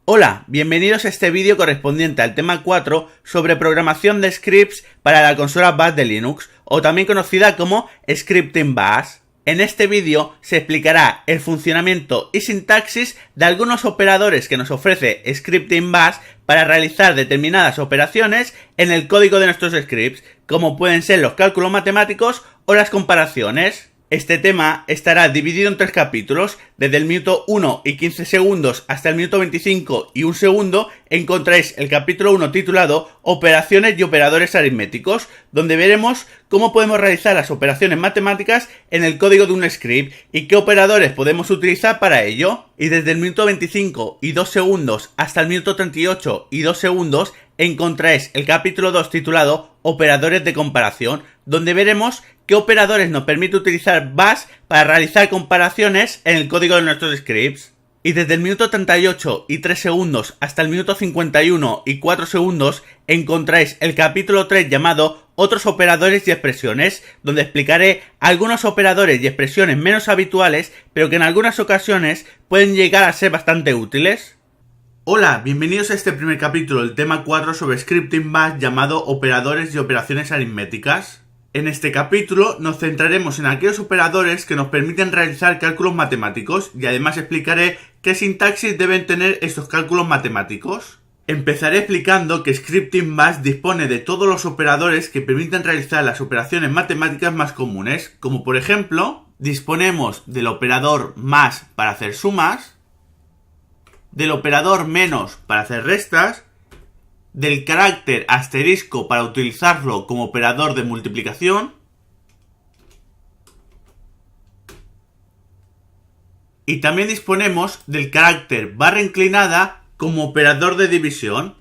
Hola, bienvenidos a este vídeo correspondiente al tema 4 sobre programación de scripts para la consola Bash de Linux, o también conocida como Scripting Bash. En este vídeo se explicará el funcionamiento y sintaxis de algunos operadores que nos ofrece Scripting Bash para realizar determinadas operaciones en el código de nuestros scripts, como pueden ser los cálculos matemáticos o las comparaciones. Este tema estará dividido en 3 capítulos. Desde el minuto 1 y 15 segundos hasta el minuto 25 y 1 segundo encontráis el capítulo 1 titulado Operaciones y operadores aritméticos, donde veremos cómo podemos realizar las operaciones matemáticas en el código de un script y qué operadores podemos utilizar para ello. Y desde el minuto 25 y 2 segundos hasta el minuto 38 y 2 segundos encontráis el capítulo 2 titulado Operadores de comparación, donde veremos qué operadores nos permite utilizar Bash para realizar comparaciones en el código de nuestros scripts. Y desde el minuto 38 y 3 segundos hasta el minuto 51 y 4 segundos encontráis el capítulo 3 llamado Otros operadores y expresiones, donde explicaré algunos operadores y expresiones menos habituales, pero que en algunas ocasiones pueden llegar a ser bastante útiles. Hola, bienvenidos a este primer capítulo del tema 4 sobre Scripting Bash llamado Operadores y operaciones aritméticas. En este capítulo nos centraremos en aquellos operadores que nos permiten realizar cálculos matemáticos y además explicaré qué sintaxis deben tener estos cálculos matemáticos. Empezaré explicando que Scripting Bash dispone de todos los operadores que permiten realizar las operaciones matemáticas más comunes, como por ejemplo, disponemos del operador más para hacer sumas, del operador menos para hacer restas, del carácter asterisco para utilizarlo como operador de multiplicación y también disponemos del carácter barra inclinada como operador de división.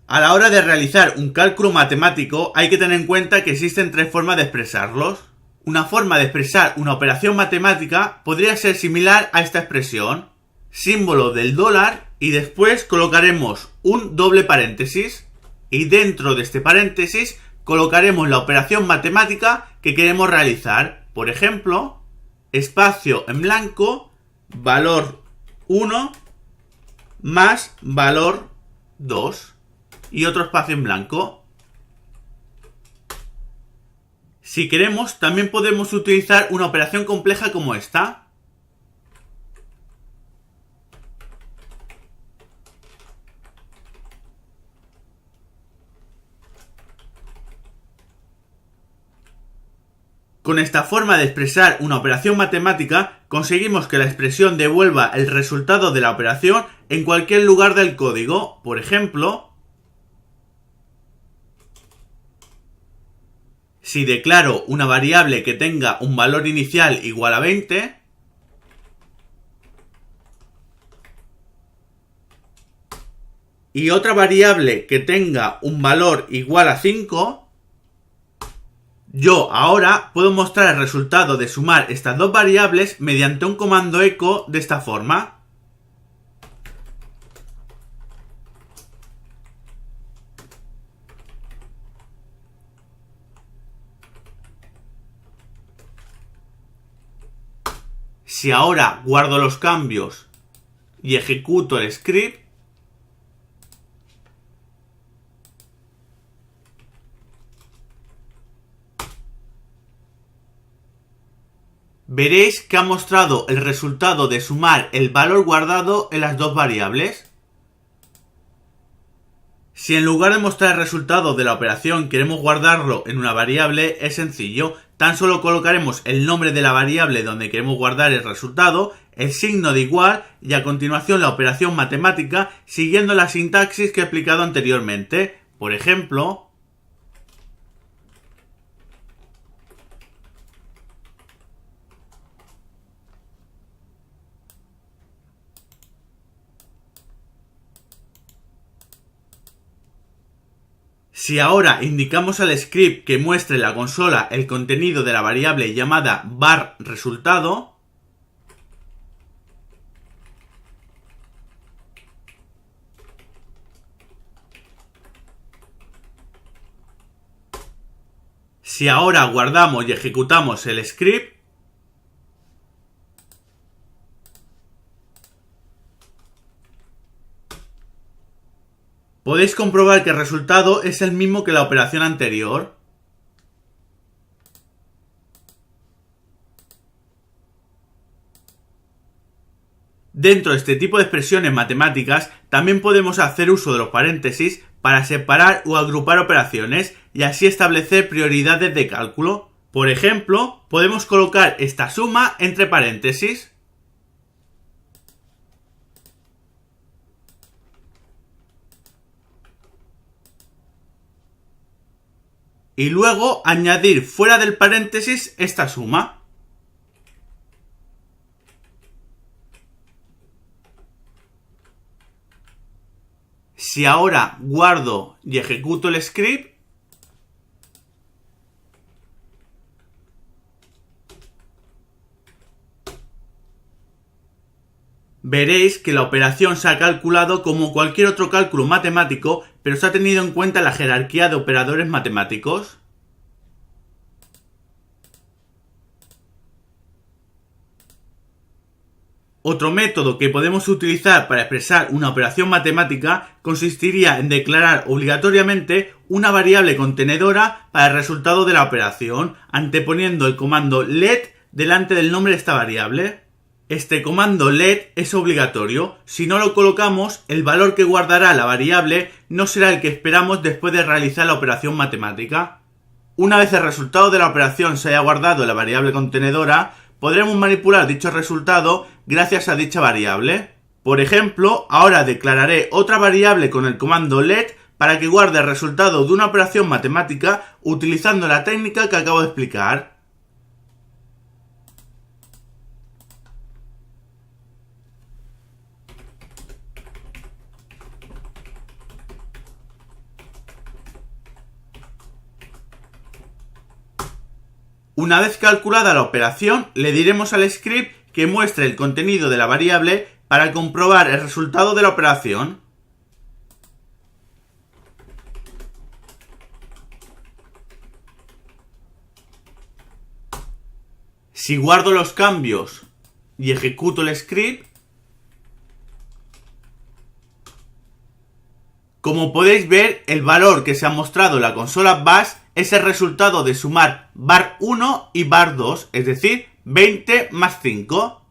A la hora de realizar un cálculo matemático hay que tener en cuenta que existen 3 formas de expresarlos. Una forma de expresar una operación matemática podría ser similar a esta expresión: símbolo del dólar y después colocaremos un doble paréntesis y dentro de este paréntesis colocaremos la operación matemática que queremos realizar. Por ejemplo, espacio en blanco, valor 1 más valor 2. Y otro espacio en blanco. Si queremos, también podemos utilizar una operación compleja como esta. Con esta forma de expresar una operación matemática, conseguimos que la expresión devuelva el resultado de la operación en cualquier lugar del código. Por ejemplo, si declaro una variable que tenga un valor inicial igual a 20, y otra variable que tenga un valor igual a 5, yo ahora puedo mostrar el resultado de sumar estas dos variables mediante un comando echo de esta forma. Si ahora guardo los cambios y ejecuto el script, veréis que ha mostrado el resultado de sumar el valor guardado en las dos variables. Si en lugar de mostrar el resultado de la operación queremos guardarlo en una variable, es sencillo. Tan solo colocaremos el nombre de la variable donde queremos guardar el resultado, el signo de igual y a continuación la operación matemática siguiendo la sintaxis que he explicado anteriormente. Por ejemplo, Si ahora indicamos al script que muestre en la consola el contenido de la variable llamada var resultado, si ahora guardamos y ejecutamos el script, podéis comprobar que el resultado es el mismo que la operación anterior. Dentro de este tipo de expresiones matemáticas también podemos hacer uso de los paréntesis para separar o agrupar operaciones y así establecer prioridades de cálculo. Por ejemplo, podemos colocar esta suma entre paréntesis. Y luego añadir fuera del paréntesis esta suma. Si ahora guardo y ejecuto el script, veréis que la operación se ha calculado como cualquier otro cálculo matemático, pero se ha tenido en cuenta la jerarquía de operadores matemáticos. Otro método que podemos utilizar para expresar una operación matemática consistiría en declarar obligatoriamente una variable contenedora para el resultado de la operación, anteponiendo el comando let delante del nombre de esta variable. Este comando let es obligatorio. Si no lo colocamos, el valor que guardará la variable no será el que esperamos después de realizar la operación matemática. Una vez el resultado de la operación se haya guardado en la variable contenedora, podremos manipular dicho resultado gracias a dicha variable. Por ejemplo, ahora declararé otra variable con el comando let para que guarde el resultado de una operación matemática utilizando la técnica que acabo de explicar. Una vez calculada la operación, le diremos al script que muestre el contenido de la variable para comprobar el resultado de la operación. Si guardo los cambios y ejecuto el script, como podéis ver, el valor que se ha mostrado en la consola bash es el resultado de sumar var1 y var2, es decir, 20 más 5.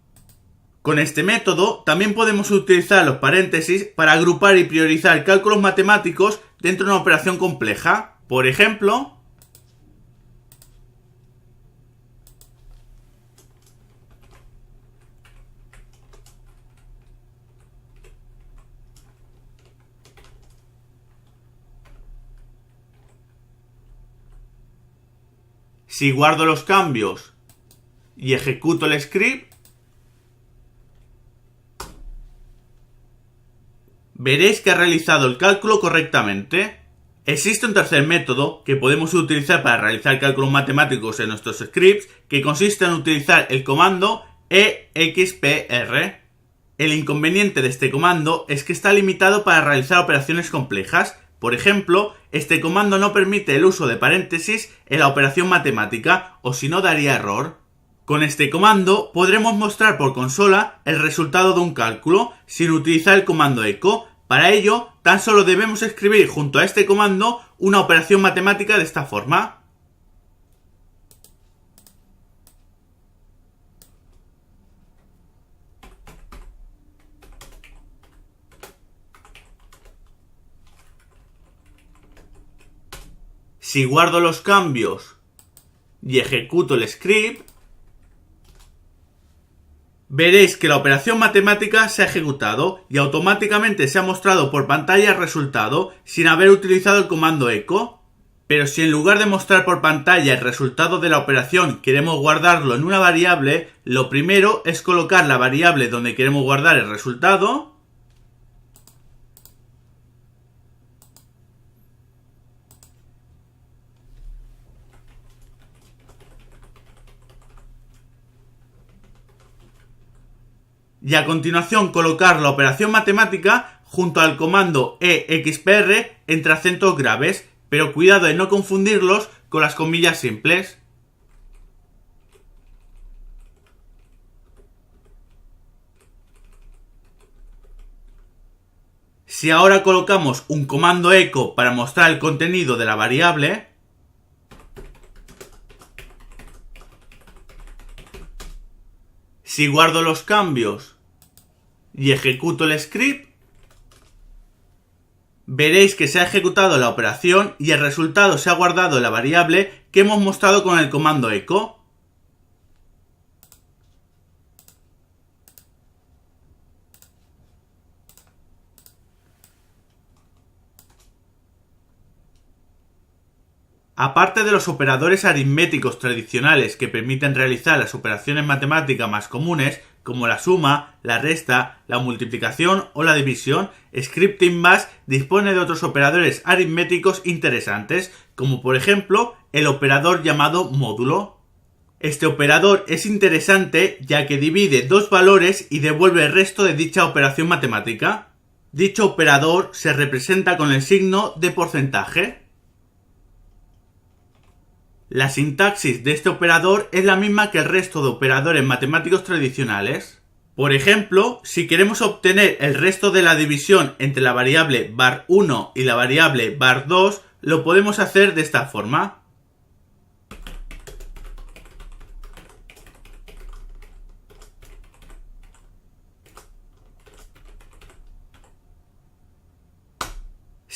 Con este método también podemos utilizar los paréntesis para agrupar y priorizar cálculos matemáticos dentro de una operación compleja. Por ejemplo, si guardo los cambios y ejecuto el script, veréis que ha realizado el cálculo correctamente. Existe un tercer método que podemos utilizar para realizar cálculos matemáticos en nuestros scripts, que consiste en utilizar el comando expr. El inconveniente de este comando es que está limitado para realizar operaciones complejas. Por ejemplo, este comando no permite el uso de paréntesis en la operación matemática, o si no daría error. Con este comando podremos mostrar por consola el resultado de un cálculo sin utilizar el comando echo. Para ello, tan solo debemos escribir junto a este comando una operación matemática de esta forma. Si guardo los cambios y ejecuto el script, veréis que la operación matemática se ha ejecutado y automáticamente se ha mostrado por pantalla el resultado sin haber utilizado el comando echo. Pero si en lugar de mostrar por pantalla el resultado de la operación queremos guardarlo en una variable, lo primero es colocar la variable donde queremos guardar el resultado. y a continuación colocar la operación matemática junto al comando EXPR entre acentos graves, pero cuidado de no confundirlos con las comillas simples. Si ahora colocamos un comando echo para mostrar el contenido de la variable, si guardo los cambios y ejecuto el script, veréis que se ha ejecutado la operación y el resultado se ha guardado en la variable que hemos mostrado con el comando echo. Aparte de los operadores aritméticos tradicionales que permiten realizar las operaciones matemáticas más comunes, como la suma, la resta, la multiplicación o la división, Scripting Bash dispone de otros operadores aritméticos interesantes, como por ejemplo el operador llamado módulo. Este operador es interesante ya que divide dos valores y devuelve el resto de dicha operación matemática. Dicho operador se representa con el signo de porcentaje. La sintaxis de este operador es la misma que el resto de operadores matemáticos tradicionales. Por ejemplo, si queremos obtener el resto de la división entre la variable var1 y la variable var2, lo podemos hacer de esta forma.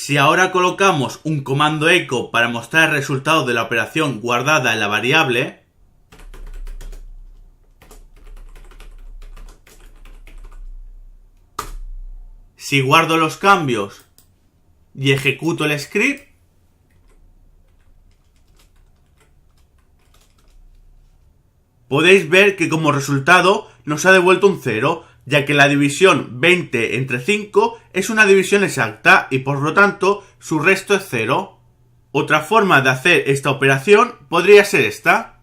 Si ahora colocamos un comando echo para mostrar el resultado de la operación guardada en la variable, si guardo los cambios y ejecuto el script, podéis ver que como resultado nos ha devuelto un 0, ya que la división 20 entre 5 es una división exacta y por lo tanto su resto es 0. Otra forma de hacer esta operación podría ser esta.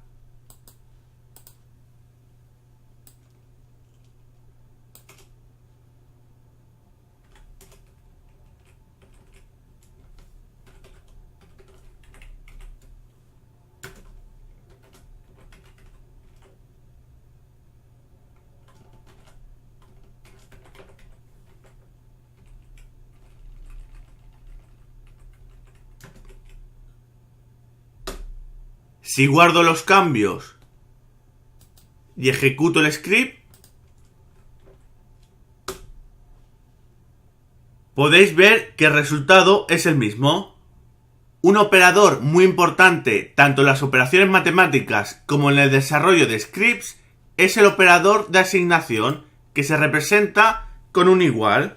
Si guardo los cambios y ejecuto el script, podéis ver que el resultado es el mismo. Un operador muy importante tanto en las operaciones matemáticas como en el desarrollo de scripts es el operador de asignación, que se representa con un igual.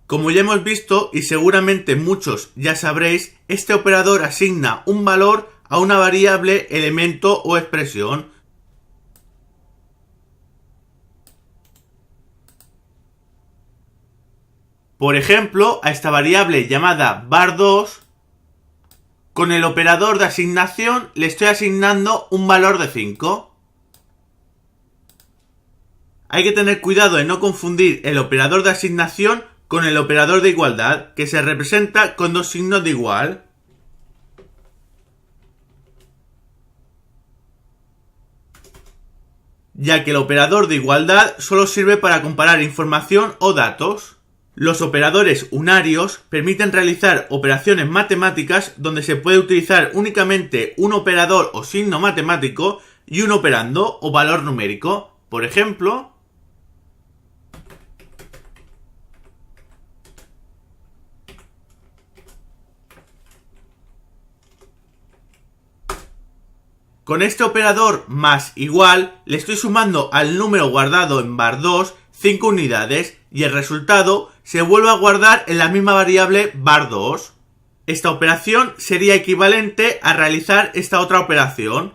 Como ya hemos visto y seguramente muchos ya sabréis, este operador asigna un valor a una variable, elemento o expresión. Por ejemplo, a esta variable llamada var2, con el operador de asignación le estoy asignando un valor de 5. Hay que tener cuidado de no confundir el operador de asignación con el operador de igualdad, que se representa con dos signos de igual. Ya que el operador de igualdad solo sirve para comparar información o datos. Los operadores unarios permiten realizar operaciones matemáticas donde se puede utilizar únicamente un operador o signo matemático y un operando o valor numérico. Por ejemplo, con este operador más igual le estoy sumando al número guardado en var2 5 unidades y el resultado se vuelve a guardar en la misma variable var2. Esta operación sería equivalente a realizar esta otra operación.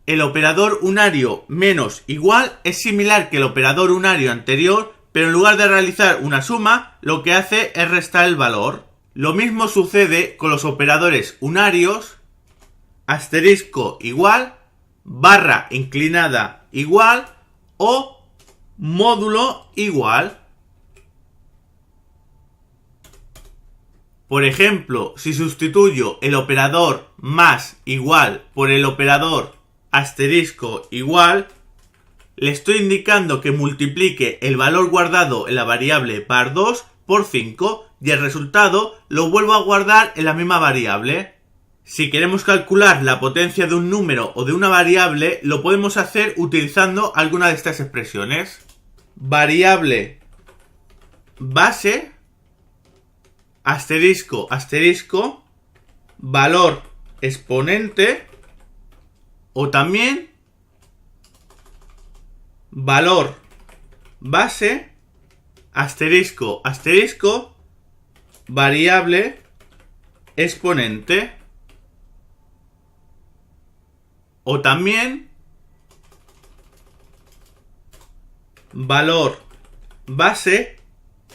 El operador unario menos igual es similar que el operador unario anterior, pero en lugar de realizar una suma, lo que hace es restar el valor. Lo mismo sucede con los operadores unarios, asterisco igual, barra inclinada igual o módulo igual. Por ejemplo, si sustituyo el operador más igual por el operador asterisco igual, le estoy indicando que multiplique el valor guardado en la variable var2 por 5 y el resultado lo vuelvo a guardar en la misma variable. Si queremos calcular la potencia de un número o de una variable, lo podemos hacer utilizando alguna de estas expresiones. Variable base, asterisco, asterisco, valor exponente, o también valor base, asterisco, asterisco, variable exponente, o también valor base,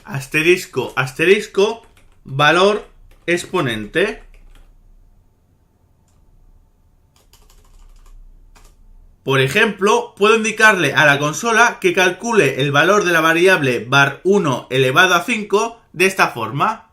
asterisco, asterisco, valor exponente. Por ejemplo, puedo indicarle a la consola que calcule el valor de la variable var1 elevado a 5 de esta forma.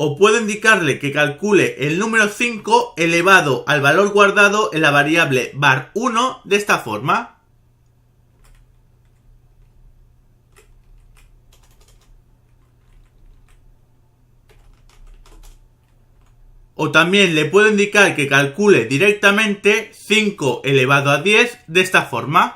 O puedo indicarle que calcule el número 5 elevado al valor guardado en la variable var1 de esta forma. O también le puedo indicar que calcule directamente 5 elevado a 10 de esta forma.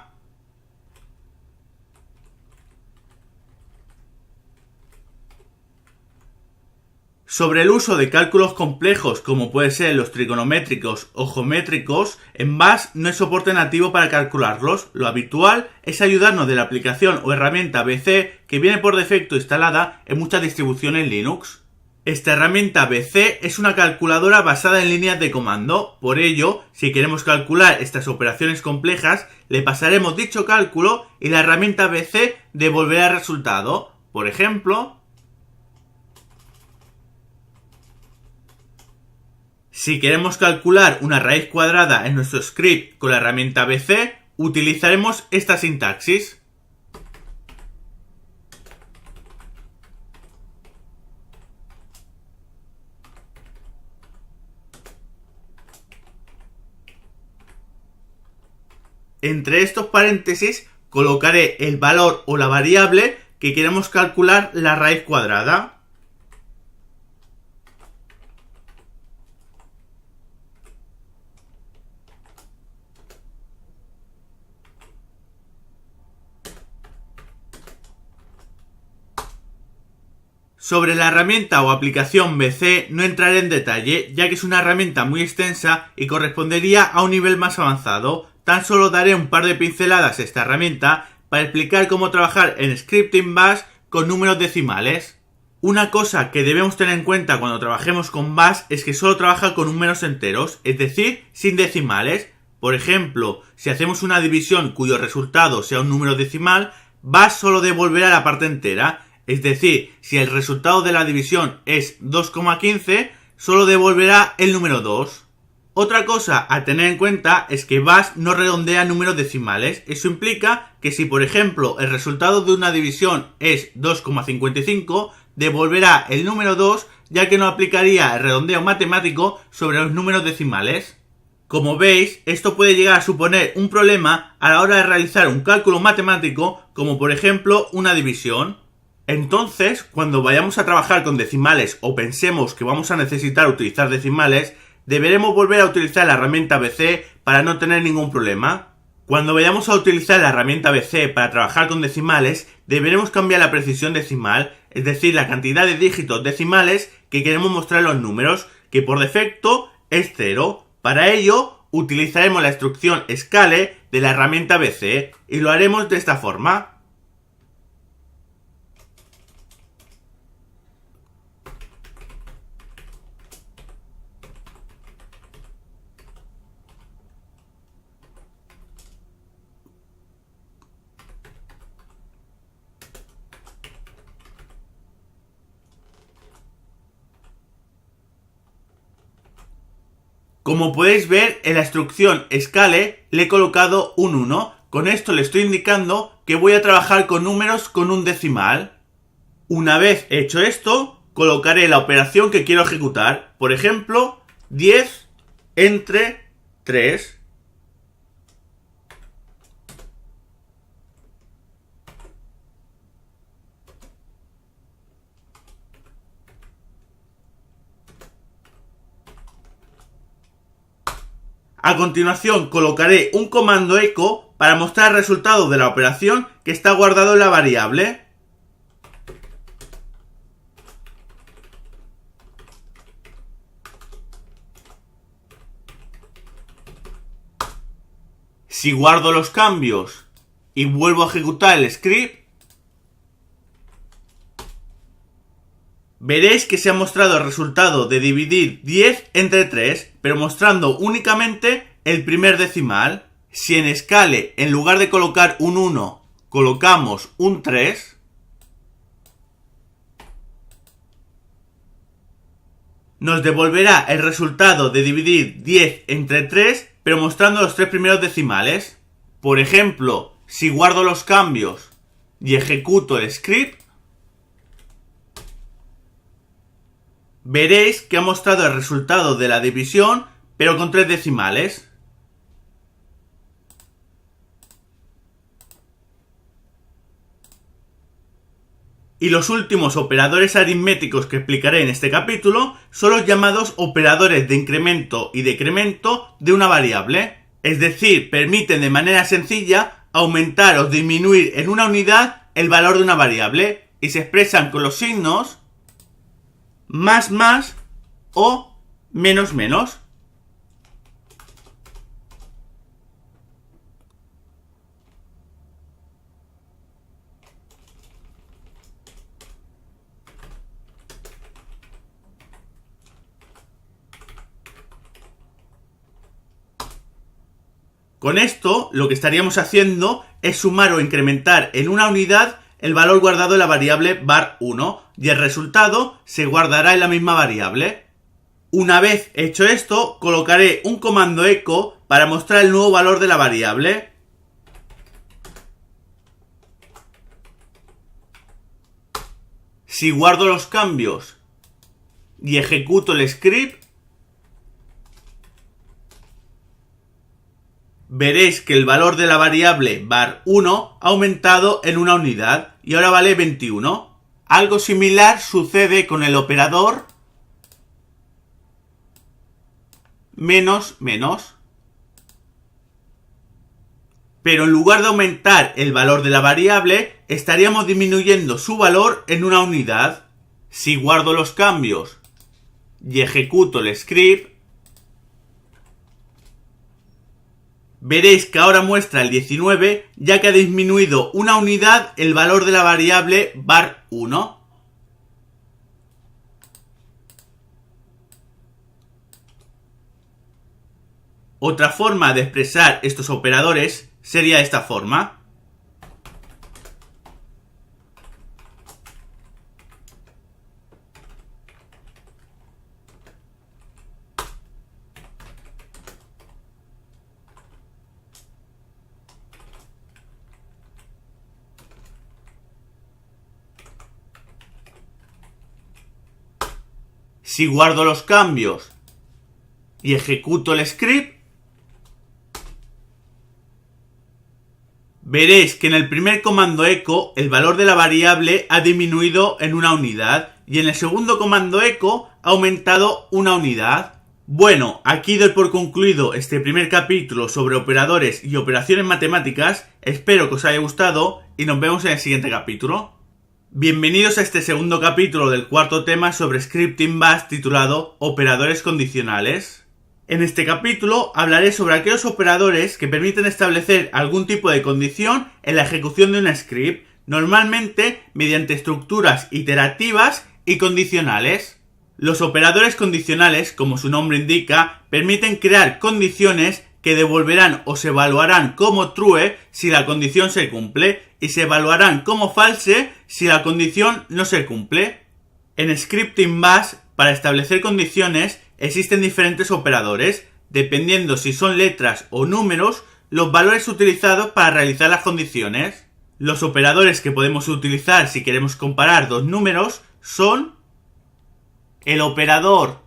Sobre el uso de cálculos complejos como pueden ser los trigonométricos o geométricos, en Bash no hay soporte nativo para calcularlos. Lo habitual es ayudarnos de la aplicación o herramienta BC que viene por defecto instalada en muchas distribuciones Linux. Esta herramienta BC es una calculadora basada en líneas de comando. Por ello, si queremos calcular estas operaciones complejas, le pasaremos dicho cálculo y la herramienta BC devolverá el resultado. Por ejemplo, si queremos calcular una raíz cuadrada en nuestro script con la herramienta BC, utilizaremos esta sintaxis. Entre estos paréntesis colocaré el valor o la variable que queremos calcular la raíz cuadrada. Sobre la herramienta o aplicación BC no entraré en detalle, ya que es una herramienta muy extensa y correspondería a un nivel más avanzado. Tan solo daré un par de pinceladas a esta herramienta para explicar cómo trabajar en Scripting Bash con números decimales. Una cosa que debemos tener en cuenta cuando trabajemos con Bash es que solo trabaja con números enteros, es decir, sin decimales. Por ejemplo, si hacemos una división cuyo resultado sea un número decimal, Bash solo devolverá la parte entera. Es decir, si el resultado de la división es 2,15, solo devolverá el número 2. Otra cosa a tener en cuenta es que Bash no redondea números decimales. Eso implica que si, por ejemplo, el resultado de una división es 2,55, devolverá el número 2, ya que no aplicaría el redondeo matemático sobre los números decimales. Como veis, esto puede llegar a suponer un problema a la hora de realizar un cálculo matemático, como por ejemplo una división. Entonces, cuando vayamos a trabajar con decimales o pensemos que vamos a necesitar utilizar decimales, deberemos volver a utilizar la herramienta BC para no tener ningún problema. Cuando vayamos a utilizar la herramienta BC para trabajar con decimales, deberemos cambiar la precisión decimal, es decir, la cantidad de dígitos decimales que queremos mostrar en los números, que por defecto es 0. Para ello, utilizaremos la instrucción scale de la herramienta BC y lo haremos de esta forma. Como podéis ver, en la instrucción scale le he colocado un 1. Con esto le estoy indicando que voy a trabajar con números con un decimal. Una vez hecho esto, colocaré la operación que quiero ejecutar. Por ejemplo, 10 entre 3. A continuación colocaré un comando echo para mostrar el resultado de la operación que está guardado en la variable. Si guardo los cambios y vuelvo a ejecutar el script, veréis que se ha mostrado el resultado de dividir 10 entre 3, pero mostrando únicamente el primer decimal. Si en scale, en lugar de colocar un 1, colocamos un 3, nos devolverá el resultado de dividir 10 entre 3, pero mostrando los 3 primeros decimales. Por ejemplo, si guardo los cambios y ejecuto el script, veréis que ha mostrado el resultado de la división, pero con 3 decimales. Y los últimos operadores aritméticos que explicaré en este capítulo son los llamados operadores de incremento y decremento de una variable. Es decir, permiten de manera sencilla aumentar o disminuir en una unidad el valor de una variable y se expresan con los signos más o menos. Con esto, lo que estaríamos haciendo es sumar o incrementar en una unidad el valor guardado en la variable var1 y el resultado se guardará en la misma variable. Una vez hecho esto, colocaré un comando echo para mostrar el nuevo valor de la variable. Si guardo los cambios y ejecuto el script, veréis que el valor de la variable var1 ha aumentado en una unidad y ahora vale 21. Algo similar sucede con el operador menos. Pero en lugar de aumentar el valor de la variable, estaríamos disminuyendo su valor en una unidad. Si guardo los cambios y ejecuto el script, veréis que ahora muestra el 19, ya que ha disminuido una unidad el valor de la variable var1. Otra forma de expresar estos operadores sería esta forma. Si guardo los cambios y ejecuto el script, veréis que en el primer comando echo el valor de la variable ha disminuido en una unidad y en el segundo comando echo ha aumentado una unidad. Bueno, aquí doy por concluido este primer capítulo sobre operadores y operaciones matemáticas. Espero que os haya gustado y nos vemos en el siguiente capítulo. Bienvenidos a este segundo capítulo del cuarto tema sobre Scripting Bash titulado Operadores condicionales. En este capítulo hablaré sobre aquellos operadores que permiten establecer algún tipo de condición en la ejecución de un script, normalmente mediante estructuras iterativas y condicionales. Los operadores condicionales, como su nombre indica, permiten crear condiciones que devolverán o se evaluarán como true si la condición se cumple y se evaluarán como false si la condición no se cumple. En Scripting Bash, para establecer condiciones, existen diferentes operadores. Dependiendo si son letras o números, los valores utilizados para realizar las condiciones. Los operadores que podemos utilizar si queremos comparar dos números son el operador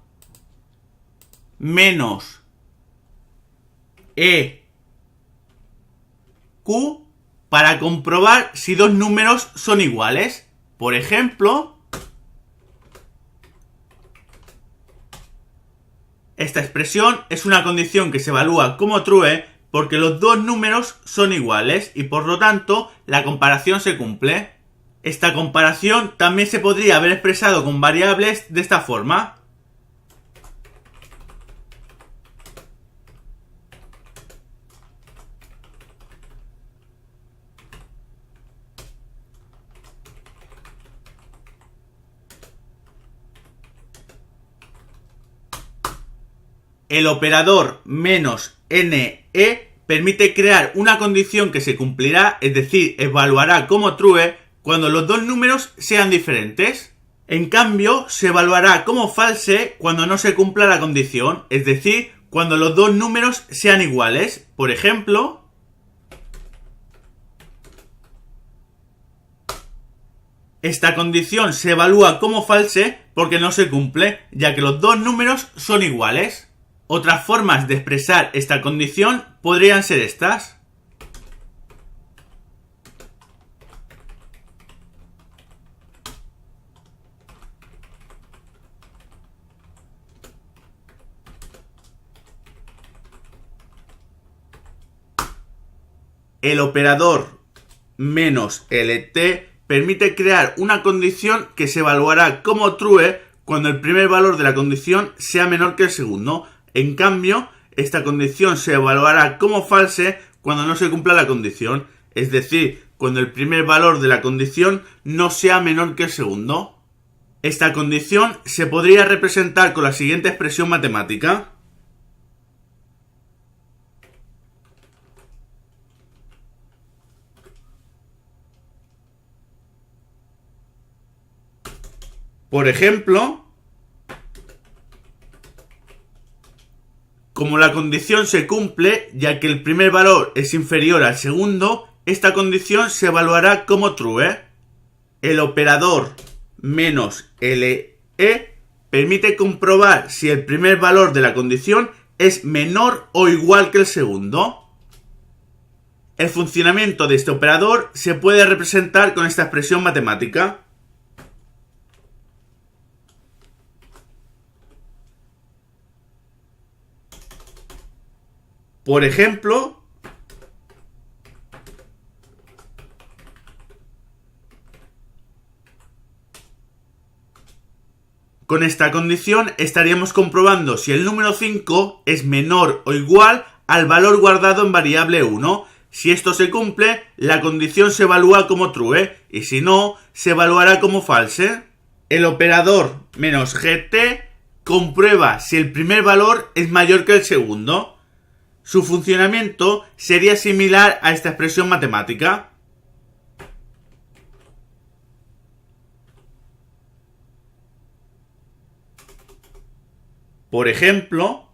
menos EQ para comprobar si dos números son iguales. Por ejemplo, esta expresión es una condición que se evalúa como true porque los dos números son iguales y por lo tanto la comparación se cumple. Esta comparación también se podría haber expresado con variables de esta forma. El operador menos NE permite crear una condición que se cumplirá, es decir, evaluará como true cuando los dos números sean diferentes. En cambio, se evaluará como false cuando no se cumpla la condición, es decir, cuando los dos números sean iguales. Por ejemplo, esta condición se evalúa como false porque no se cumple, ya que los dos números son iguales. Otras formas de expresar esta condición podrían ser estas. El operador menos LT permite crear una condición que se evaluará como true cuando el primer valor de la condición sea menor que el segundo. En cambio, esta condición se evaluará como false cuando no se cumpla la condición, es decir, cuando el primer valor de la condición no sea menor que el segundo. Esta condición se podría representar con la siguiente expresión matemática. Por ejemplo, como la condición se cumple, ya que el primer valor es inferior al segundo, esta condición se evaluará como true. El operador menos LE permite comprobar si el primer valor de la condición es menor o igual que el segundo. El funcionamiento de este operador se puede representar con esta expresión matemática. Por ejemplo, con esta condición estaríamos comprobando si el número 5 es menor o igual al valor guardado en variable 1. Si esto se cumple, la condición se evalúa como true y si no, se evaluará como false. El operador menos GT comprueba si el primer valor es mayor que el segundo. Su funcionamiento sería similar a esta expresión matemática. Por ejemplo,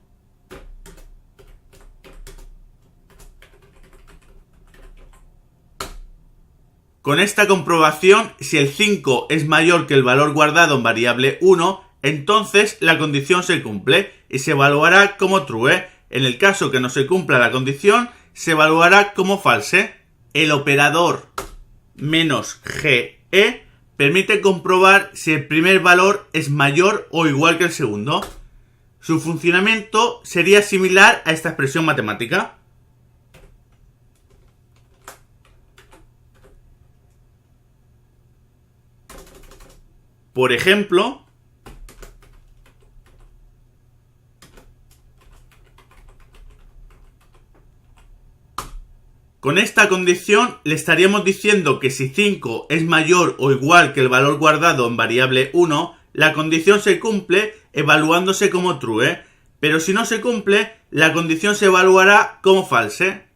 con esta comprobación, si el 5 es mayor que el valor guardado en variable 1, entonces la condición se cumple y se evaluará como true. En el caso que no se cumpla la condición, se evaluará como false. El operador menos GE permite comprobar si el primer valor es mayor o igual que el segundo. Su funcionamiento sería similar a esta expresión matemática. Por ejemplo, Con esta condición le estaríamos diciendo que si 5 es mayor o igual que el valor guardado en variable 1, la condición se cumple evaluándose como true, pero si no se cumple, la condición se evaluará como false.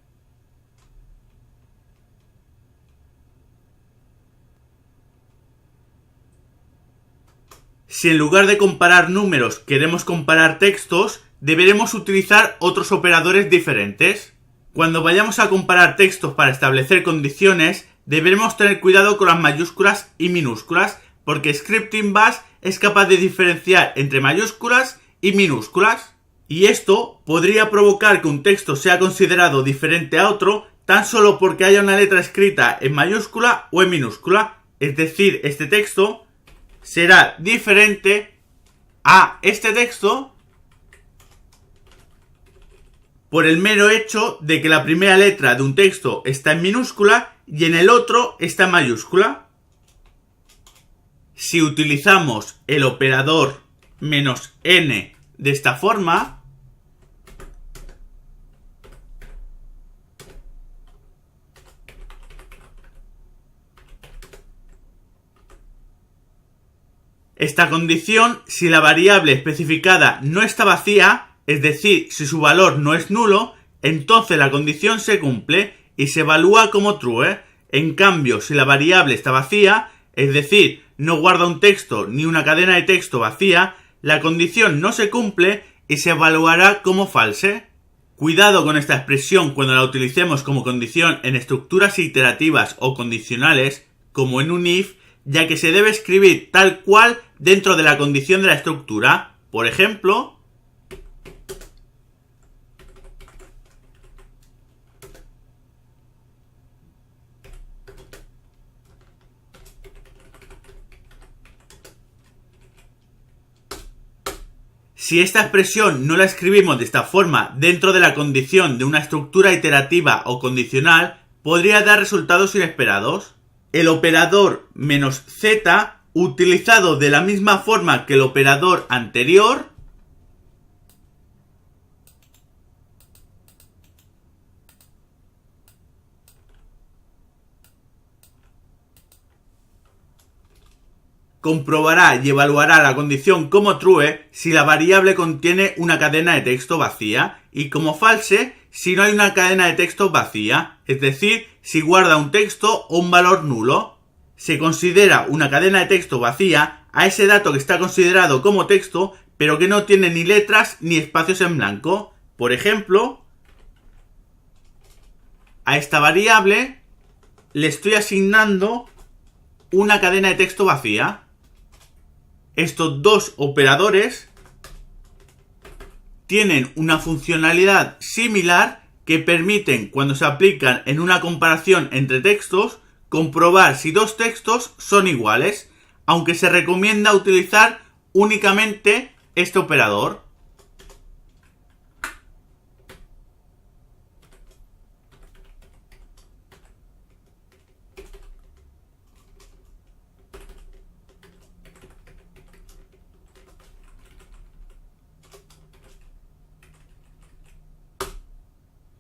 Si en lugar de comparar números queremos comparar textos, deberemos utilizar otros operadores diferentes. Cuando vayamos a comparar textos para establecer condiciones, deberemos tener cuidado con las mayúsculas y minúsculas, porque Scripting Bash es capaz de diferenciar entre mayúsculas y minúsculas. Y esto podría provocar que un texto sea considerado diferente a otro tan solo porque haya una letra escrita en mayúscula o en minúscula. Es decir, este texto será diferente a este texto por el mero hecho de que la primera letra de un texto está en minúscula y en el otro está en mayúscula. Si utilizamos el operador "-n" de esta forma, esta condición, si la variable especificada no está vacía, es decir, si su valor no es nulo, entonces la condición se cumple y se evalúa como true. En cambio, si la variable está vacía, es decir, no guarda un texto ni una cadena de texto vacía, la condición no se cumple y se evaluará como false. Cuidado con esta expresión cuando la utilicemos como condición en estructuras iterativas o condicionales, como en un if, ya que se debe escribir tal cual dentro de la condición de la estructura. Por ejemplo, si esta expresión no la escribimos de esta forma dentro de la condición de una estructura iterativa o condicional, podría dar resultados inesperados. El operador "-z", utilizado de la misma forma que el operador anterior, comprobará y evaluará la condición como true si la variable contiene una cadena de texto vacía y como false si no hay una cadena de texto vacía, es decir, si guarda un texto o un valor nulo. Se considera una cadena de texto vacía a ese dato que está considerado como texto pero que no tiene ni letras ni espacios en blanco. Por ejemplo, a esta variable le estoy asignando una cadena de texto vacía. Estos dos operadores tienen una funcionalidad similar que permiten, cuando se aplican en una comparación entre textos, comprobar si dos textos son iguales, aunque se recomienda utilizar únicamente este operador.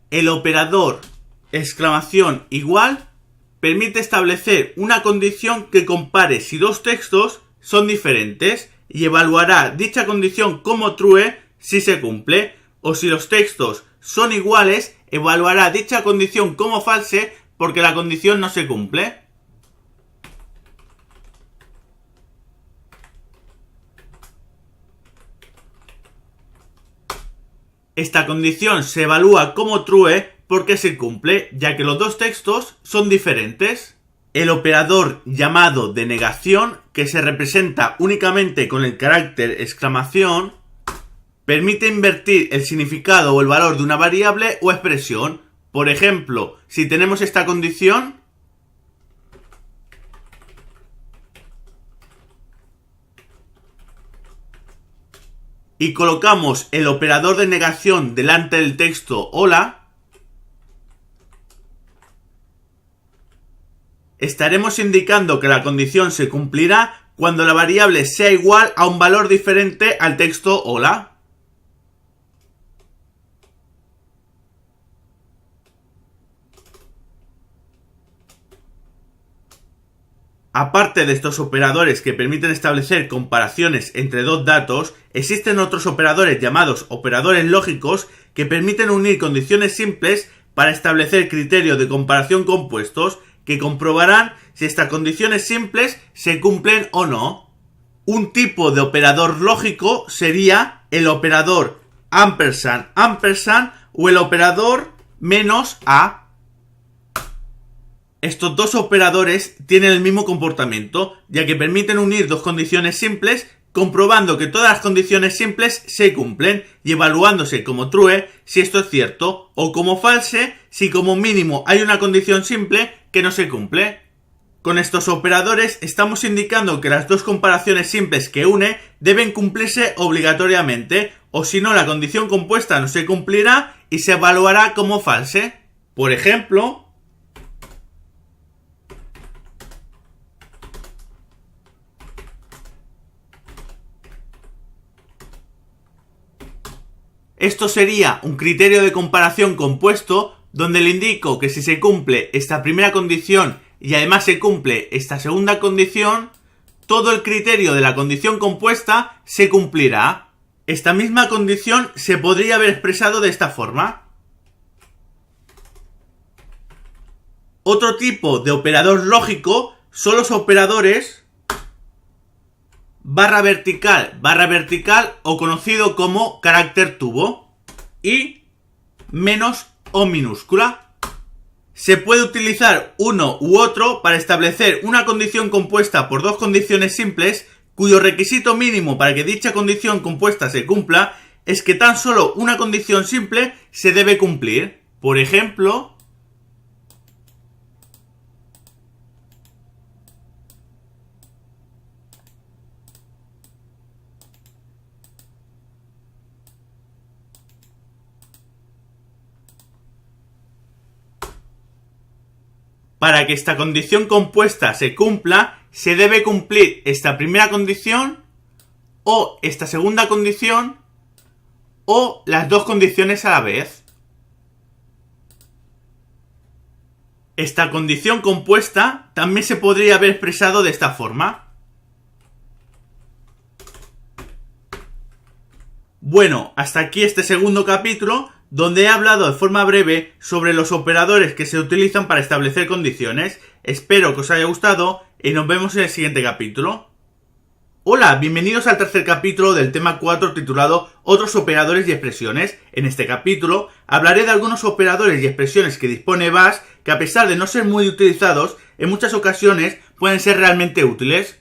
El operador !igual permite establecer una condición que compare si dos textos son diferentes y evaluará dicha condición como true si se cumple, o si los textos son iguales, evaluará dicha condición como false porque la condición no se cumple. Esta condición se evalúa como true porque se cumple, ya que los dos textos son diferentes. El operador llamado denegación, que se representa únicamente con el carácter exclamación, permite invertir el significado o el valor de una variable o expresión. Por ejemplo, si tenemos esta condición, y colocamos el operador de negación delante del texto hola, estaremos indicando que la condición se cumplirá cuando la variable sea igual a un valor diferente al texto hola. Aparte de estos operadores que permiten establecer comparaciones entre dos datos, existen otros operadores llamados operadores lógicos que permiten unir condiciones simples para establecer criterios de comparación compuestos que comprobarán si estas condiciones simples se cumplen o no. Un tipo de operador lógico sería el operador ampersand ampersand o el operador menos a. Estos dos operadores tienen el mismo comportamiento, ya que permiten unir dos condiciones simples, comprobando que todas las condiciones simples se cumplen y evaluándose como true si esto es cierto, o como false si como mínimo hay una condición simple que no se cumple. Con estos operadores estamos indicando que las dos comparaciones simples que une deben cumplirse obligatoriamente, o si no la condición compuesta no se cumplirá y se evaluará como false. Por ejemplo, esto sería un criterio de comparación compuesto donde le indico que si se cumple esta primera condición y además se cumple esta segunda condición, todo el criterio de la condición compuesta se cumplirá. Esta misma condición se podría haber expresado de esta forma. Otro tipo de operador lógico son los operadores barra vertical o conocido como carácter tubo y menos o minúscula. Se puede utilizar uno u otro para establecer una condición compuesta por dos condiciones simples cuyo requisito mínimo para que dicha condición compuesta se cumpla es que tan solo una condición simple se debe cumplir. Por ejemplo, para que esta condición compuesta se cumpla, se debe cumplir esta primera condición, o esta segunda condición, o las dos condiciones a la vez. Esta condición compuesta también se podría haber expresado de esta forma. Bueno, hasta aquí este segundo capítulo, donde he hablado de forma breve sobre los operadores que se utilizan para establecer condiciones. Espero que os haya gustado y nos vemos en el siguiente capítulo. Hola, bienvenidos al tercer capítulo del tema 4 titulado Otros operadores y expresiones. En este capítulo hablaré de algunos operadores y expresiones que dispone Bash que, a pesar de no ser muy utilizados, en muchas ocasiones pueden ser realmente útiles.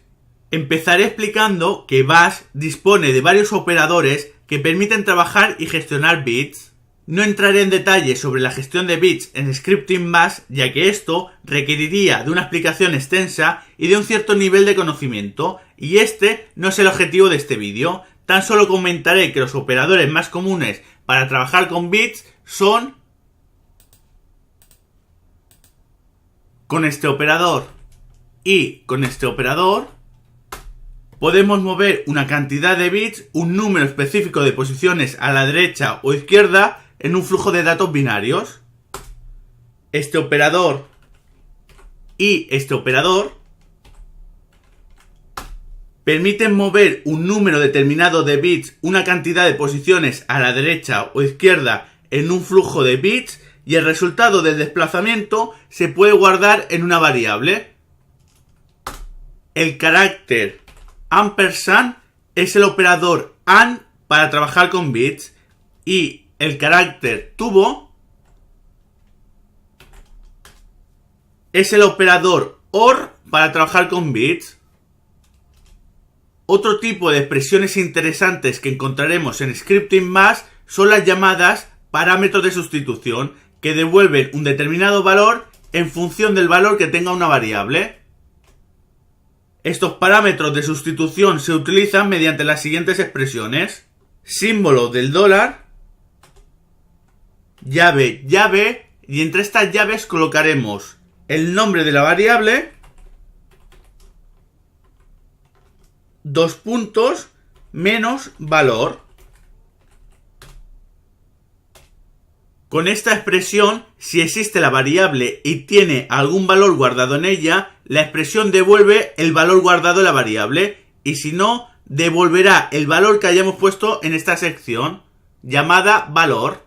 Empezaré explicando que Bash dispone de varios operadores que permiten trabajar y gestionar bits. No entraré en detalle sobre la gestión de bits en Scripting Bash, ya que esto requeriría de una explicación extensa y de un cierto nivel de conocimiento, y este no es el objetivo de este vídeo. Tan solo comentaré que los operadores más comunes para trabajar con bits son con este operador y con este operador. Podemos mover una cantidad de bits, un número específico de posiciones a la derecha o izquierda, en un flujo de datos binarios. Este operador y este operador permiten mover un número determinado de bits, una cantidad de posiciones a la derecha o izquierda en un flujo de bits, y el resultado del desplazamiento se puede guardar en una variable. El carácter ampersand es el operador AND para trabajar con bits, y el carácter tubo es el operador OR para trabajar con bits. Otro tipo de expresiones interesantes que encontraremos en Scripting Bash son las llamadas parámetros de sustitución, que devuelven un determinado valor en función del valor que tenga una variable. Estos parámetros de sustitución se utilizan mediante las siguientes expresiones: símbolo del dólar, llave, y entre estas llaves colocaremos el nombre de la variable, dos puntos, menos valor. Con esta expresión, si existe la variable y tiene algún valor guardado en ella, la expresión devuelve el valor guardado de la variable, y si no, devolverá el valor que hayamos puesto en esta sección, llamada valor.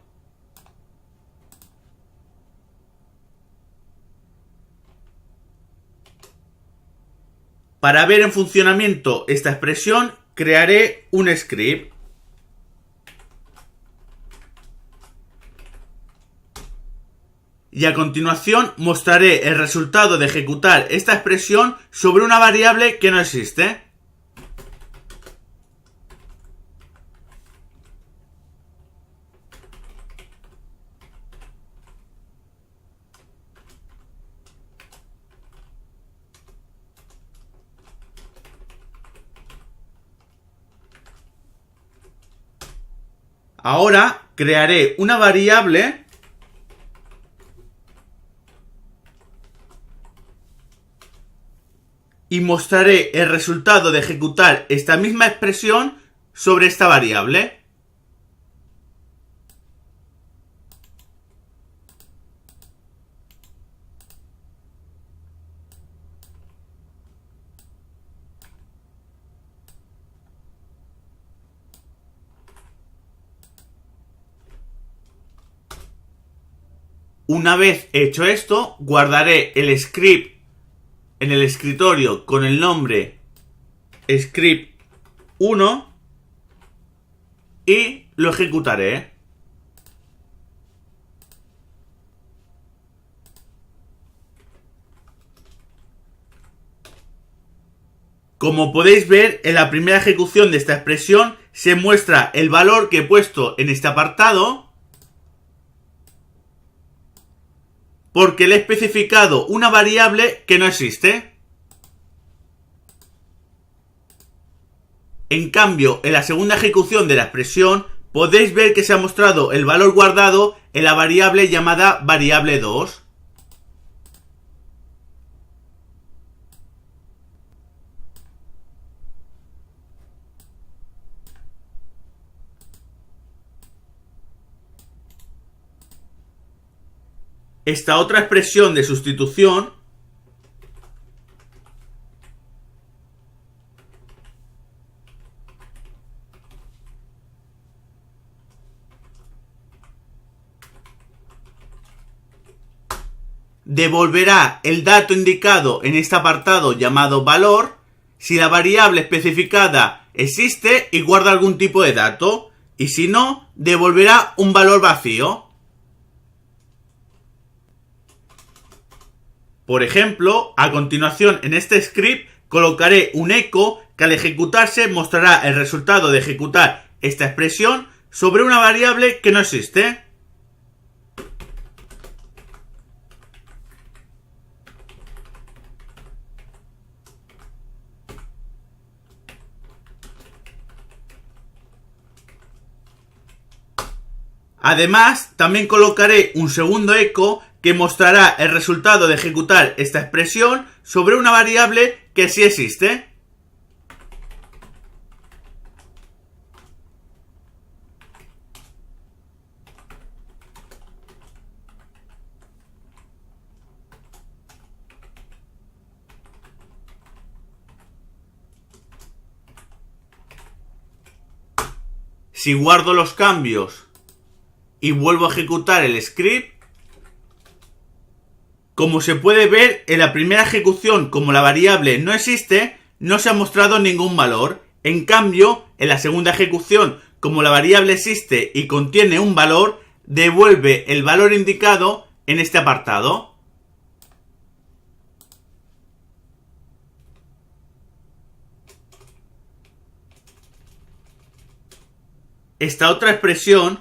Para ver en funcionamiento esta expresión, crearé un script. Y a continuación mostraré el resultado de ejecutar esta expresión sobre una variable que no existe. Ahora crearé una variable y mostraré el resultado de ejecutar esta misma expresión sobre esta variable. Una vez hecho esto, guardaré el script en el escritorio con el nombre script1 y lo ejecutaré. Como podéis ver, en la primera ejecución de esta expresión se muestra el valor que he puesto en este apartado, porque le he especificado una variable que no existe. En cambio, en la segunda ejecución de la expresión, podéis ver que se ha mostrado el valor guardado en la variable llamada variable2. Esta otra expresión de sustitución devolverá el dato indicado en este apartado llamado valor si la variable especificada existe y guarda algún tipo de dato, y si no, devolverá un valor vacío. Por ejemplo, a continuación en este script colocaré un echo que al ejecutarse mostrará el resultado de ejecutar esta expresión sobre una variable que no existe. Además, también colocaré un segundo echo que mostrará el resultado de ejecutar esta expresión sobre una variable que sí existe. Si guardo los cambios y vuelvo a ejecutar el script, como se puede ver, en la primera ejecución, como la variable no existe, no se ha mostrado ningún valor. En cambio, en la segunda ejecución, como la variable existe y contiene un valor, devuelve el valor indicado en este apartado. Esta otra expresión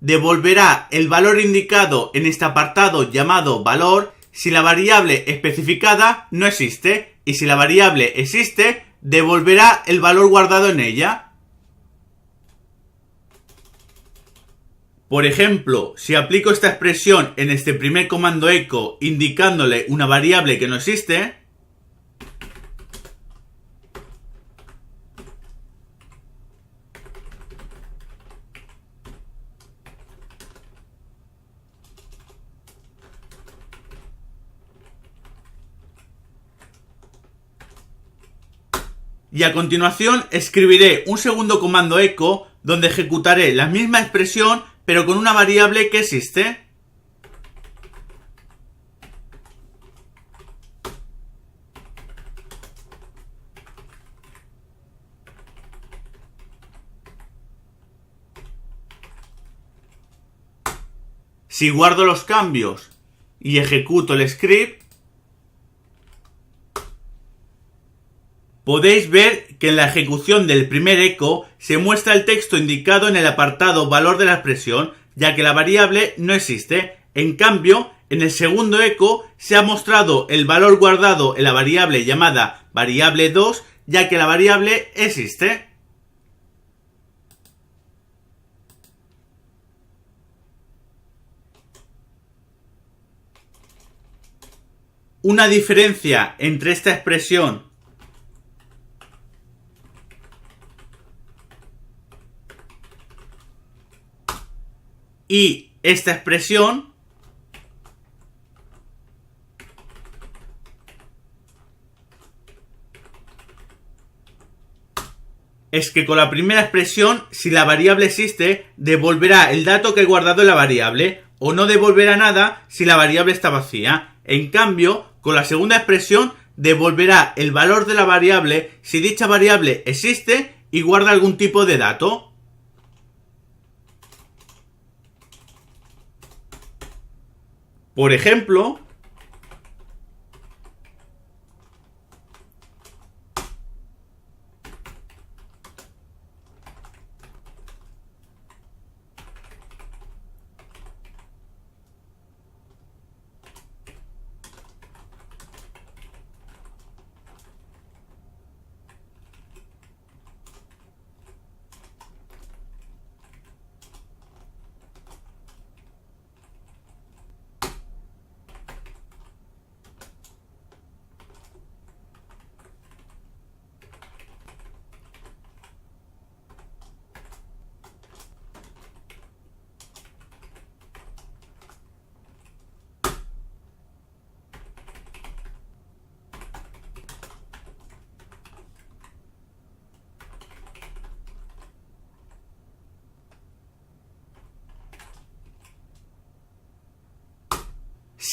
devolverá el valor indicado en este apartado llamado valor si la variable especificada no existe, y si la variable existe, devolverá el valor guardado en ella. Por ejemplo, si aplico esta expresión en este primer comando echo indicándole una variable que no existe, Y a continuación escribiré un segundo comando echo donde ejecutaré la misma expresión pero con una variable que existe. Si guardo los cambios y ejecuto el script, podéis ver que en la ejecución del primer echo se muestra el texto indicado en el apartado valor de la expresión, ya que la variable no existe. En cambio, en el segundo echo se ha mostrado el valor guardado en la variable llamada variable 2, ya que la variable existe. Una diferencia entre esta expresión y esta expresión es que con la primera expresión, si la variable existe, devolverá el dato que he guardado en la variable, o no devolverá nada si la variable está vacía. En cambio, con la segunda expresión, devolverá el valor de la variable si dicha variable existe y guarda algún tipo de dato. Por ejemplo,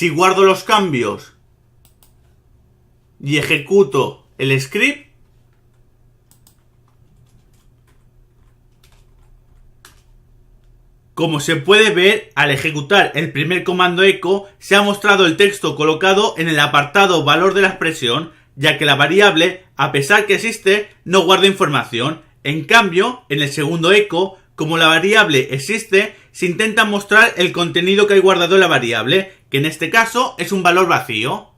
si guardo los cambios y ejecuto el script, como se puede ver, al ejecutar el primer comando echo, se ha mostrado el texto colocado en el apartado valor de la expresión, ya que la variable, a pesar que existe, no guarda información. En cambio, en el segundo echo, como la variable existe, se intenta mostrar el contenido que hay guardado en la variable, que en este caso es un valor vacío.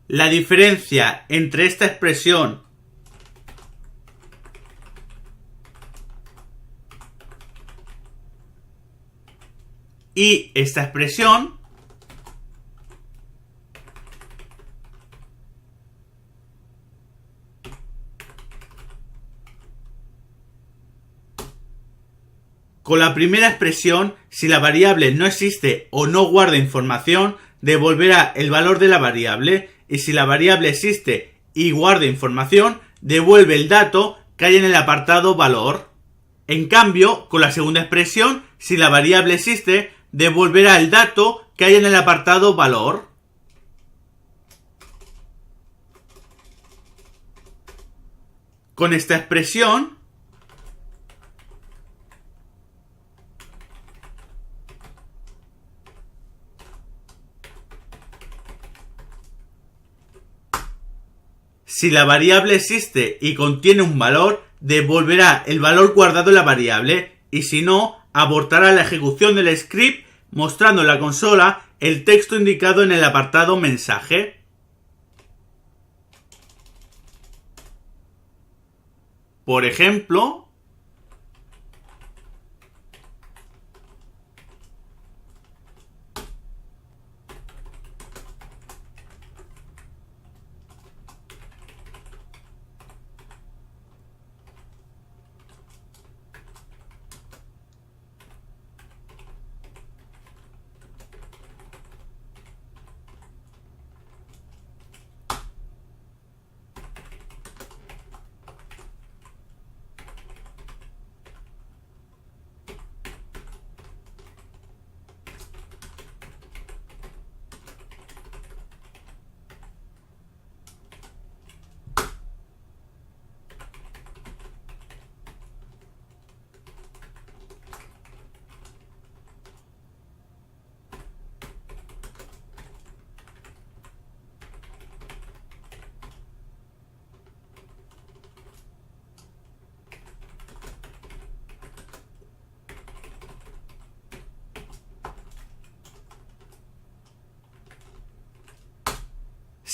La diferencia entre esta expresión y esta expresión con la primera expresión, si la variable no existe o no guarda información, devolverá el valor de la variable, y si la variable existe y guarda información, devuelve el dato que hay en el apartado valor. En cambio, con la segunda expresión, si la variable existe, devolverá el dato que hay en el apartado valor. Con esta expresión, si la variable existe y contiene un valor, devolverá el valor guardado en la variable, y si no, abortará la ejecución del script mostrando en la consola el texto indicado en el apartado mensaje. Por ejemplo,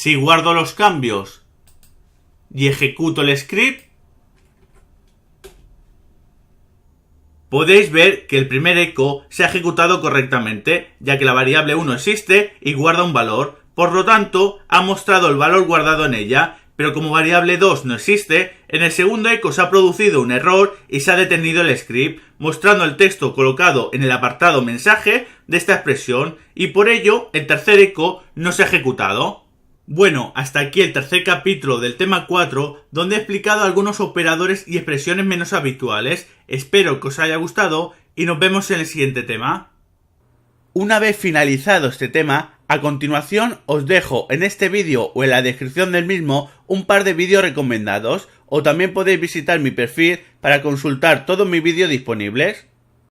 Si guardo los cambios y ejecuto el script, podéis ver que el primer eco se ha ejecutado correctamente, ya que la variable 1 existe y guarda un valor. Por lo tanto, ha mostrado el valor guardado en ella, pero como variable 2 no existe, en el segundo eco se ha producido un error y se ha detenido el script, mostrando el texto colocado en el apartado mensaje de esta expresión, y por ello el tercer eco no se ha ejecutado. Bueno, hasta aquí el tercer capítulo del tema 4, donde he explicado algunos operadores y expresiones menos habituales. Espero que os haya gustado y nos vemos en el siguiente tema. Una vez finalizado este tema, a continuación os dejo en este vídeo o en la descripción del mismo un par de vídeos recomendados, o también podéis visitar mi perfil para consultar todos mis vídeos disponibles.